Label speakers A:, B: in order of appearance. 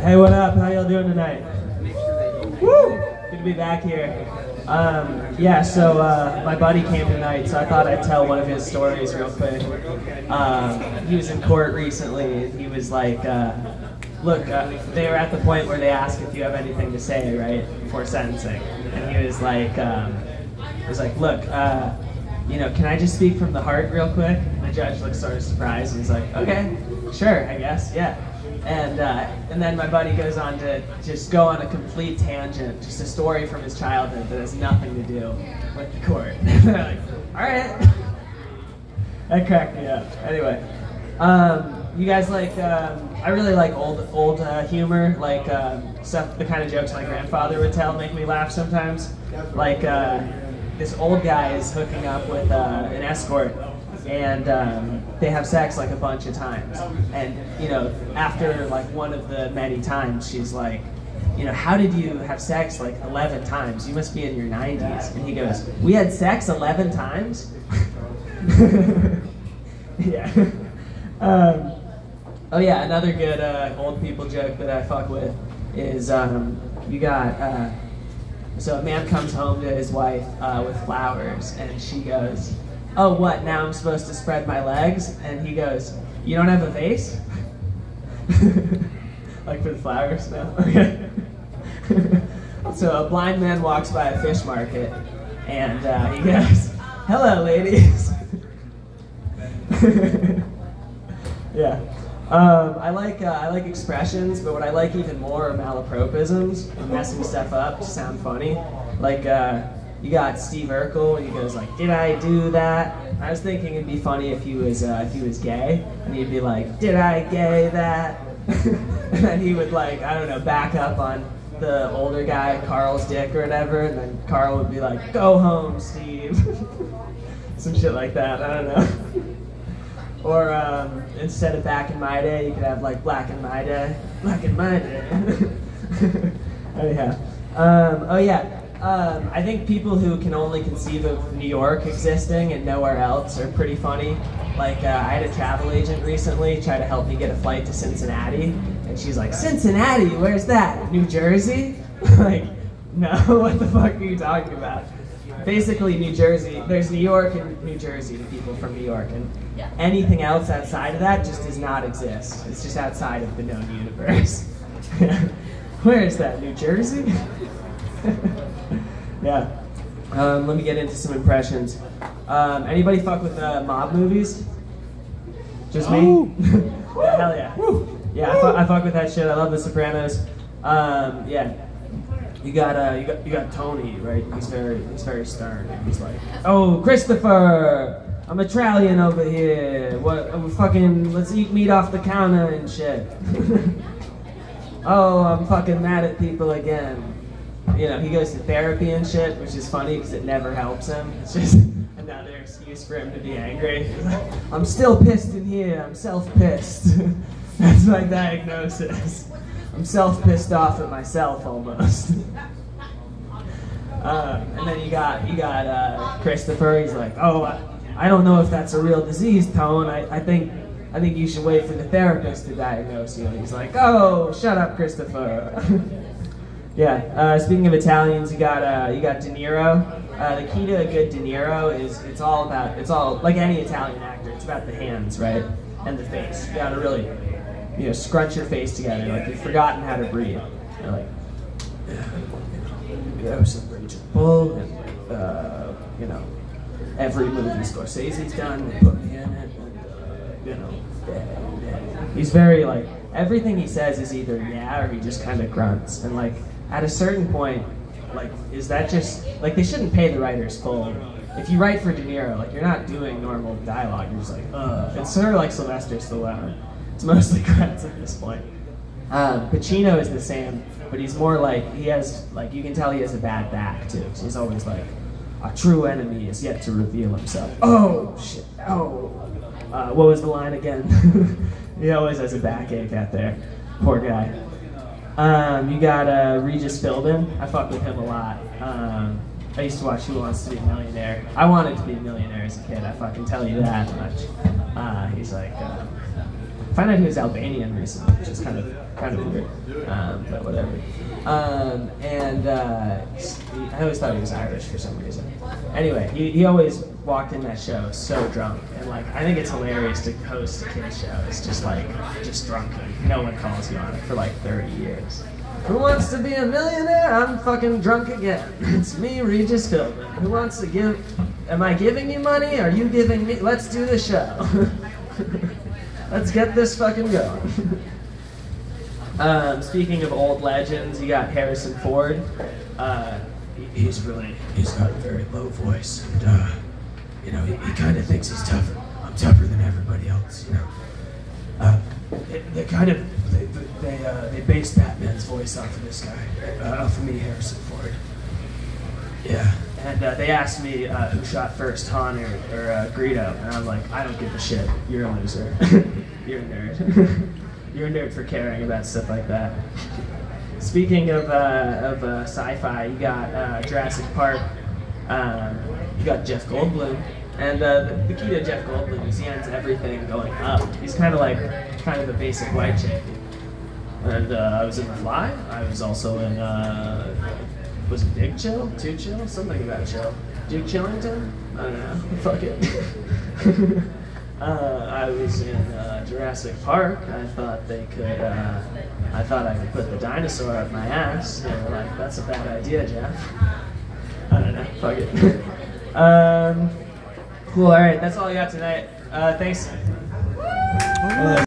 A: Hey, what up? How y'all doing tonight? Woo! Good to be back here. Yeah, so my buddy came tonight, so I thought I'd tell one of his stories real quick. He was in court recently, and he was like, look, they were at the point where they ask if you have anything to say, right, before sentencing. And he was like, look, you know, can I just speak from the heart real quick? And the judge looked sort of surprised, and he's like, okay, sure, I guess, yeah. And then my buddy goes on to just go on a complete tangent, just a story from his childhood that has nothing to do with the court. They're like, all right. That cracked me up. Anyway, you guys like, I really like old humor, like stuff, the kind of jokes my grandfather would tell make me laugh sometimes. Like this old guy is hooking up with an escort, and they have sex like a bunch of times. And, you know, after like one of the many times, she's like, you know, how did you have sex like 11 times? You must be in your 90s. And he goes, we had sex 11 times? Yeah. Oh yeah, another good old people joke that I fuck with is you got, so a man comes home to his wife with flowers, and she goes, oh, what, now I'm supposed to spread my legs? And he goes, you don't have a vase? Like for the flowers? No? Okay. So a blind man walks by a fish market, and he goes, hello, ladies. Yeah. I like expressions, but what I like even more are malapropisms, and messing stuff up to sound funny. Like, you got Steve Urkel, and he goes like, did I do that? I was thinking it'd be funny if he was gay, and he'd be like, did I gay that? And then he would, like, I don't know, back up on the older guy, Carl's dick or whatever, and then Carl would be like, go home, Steve. Some shit like that, I don't know. Or instead of back in my day, you could have like black in my day. Black in my day. Anyhow. Oh yeah. I think people who can only conceive of New York existing and nowhere else are pretty funny. Like, I had a travel agent recently try to help me get a flight to Cincinnati, and she's like, Cincinnati? Where's that? New Jersey? Like, no, what the fuck are you talking about? Basically, New Jersey, there's New York and New Jersey to people from New York, and anything else outside of that just does not exist. It's just outside of the known universe. Where is that, New Jersey? Yeah. Let me get into some impressions. Anybody fuck with mob movies? Just me? Yeah, hell yeah. Woo. Yeah, I fuck with that shit. I love The Sopranos. Yeah. You got Tony, right? He's very stern. He's like, oh, Christopher, I'm Italian over here. What? Fucking, let's eat meat off the counter and shit. Oh, I'm fucking mad at people again. You know, he goes to therapy and shit, which is funny because it never helps him. It's just another excuse for him to be angry. I'm still pissed in here. I'm self-pissed. That's my diagnosis. I'm self-pissed off at myself almost. And then you got Christopher. He's like, oh, I don't know if that's a real disease, Tone. I think you should wait for the therapist to diagnose you. And he's like, oh, shut up, Christopher. Yeah. Speaking of Italians, you got De Niro. The key to a good De Niro is it's all like any Italian actor. It's about the hands, right, and the face. You gotta really, you know, scrunch your face together like you've forgotten how to breathe. You're like, you know, some Raging Bull, and you know, every movie Scorsese's done, they put me in it, and you know, he's very like, everything he says is either yeah or he just kind of grunts, and like at a certain point, like, is that just like, they shouldn't pay the writers full. If you write for De Niro, like, you're not doing normal dialogue. You're just like, it's sort of like Sylvester Stallone. It's mostly grunts at this point. Pacino is the same, but he's more like, he has, like, you can tell he has a bad back, too. So he's always like, a true enemy is yet to reveal himself. Oh, shit, oh. What was the line again? He always has a backache out there. Poor guy. You got Regis Philbin. I fuck with him a lot. I used to watch Who Wants to Be a Millionaire. I wanted to be a millionaire as a kid, I fucking tell you that much. He's like, I found out he was Albanian recently, which is kind of weird, but whatever. I always thought he was Irish for some reason. Anyway, he always walked in that show so drunk, and like I think it's hilarious to host a kid's show. It's just drunk, and no one calls you on it for like 30 years. Who wants to be a millionaire? I'm fucking drunk again. It's me, Regis Philbin. Who wants to give? Am I giving you money? Are you giving me? Let's do the show. Let's get this fucking going. Speaking of old legends, you got Harrison Ford. He's got a very low voice, and he kind of thinks he's tougher. I'm tougher than everybody else, They based Batman's voice off of this guy, off of me, Harrison Ford. Yeah, and they asked me who shot first, Han or Greedo, and I'm like, I don't give a shit. You're a loser. You're a nerd. You're a nerd for caring about stuff like that. Speaking of sci-fi, you got Jurassic Park. You got Jeff Goldblum, and the key to Jeff Goldblum is he ends everything going up. He's kind of a basic white chick. And I was in The Fly. I was also in was it Big Chill? Too Chill? Something about Chill. Duke Chillington? I don't know. Fuck it. I was in Jurassic Park. I thought I could put the dinosaur up my ass. They were like, that's a bad idea, Jeff. I don't know. Fuck it. Cool. All right. That's all I got tonight. Thanks.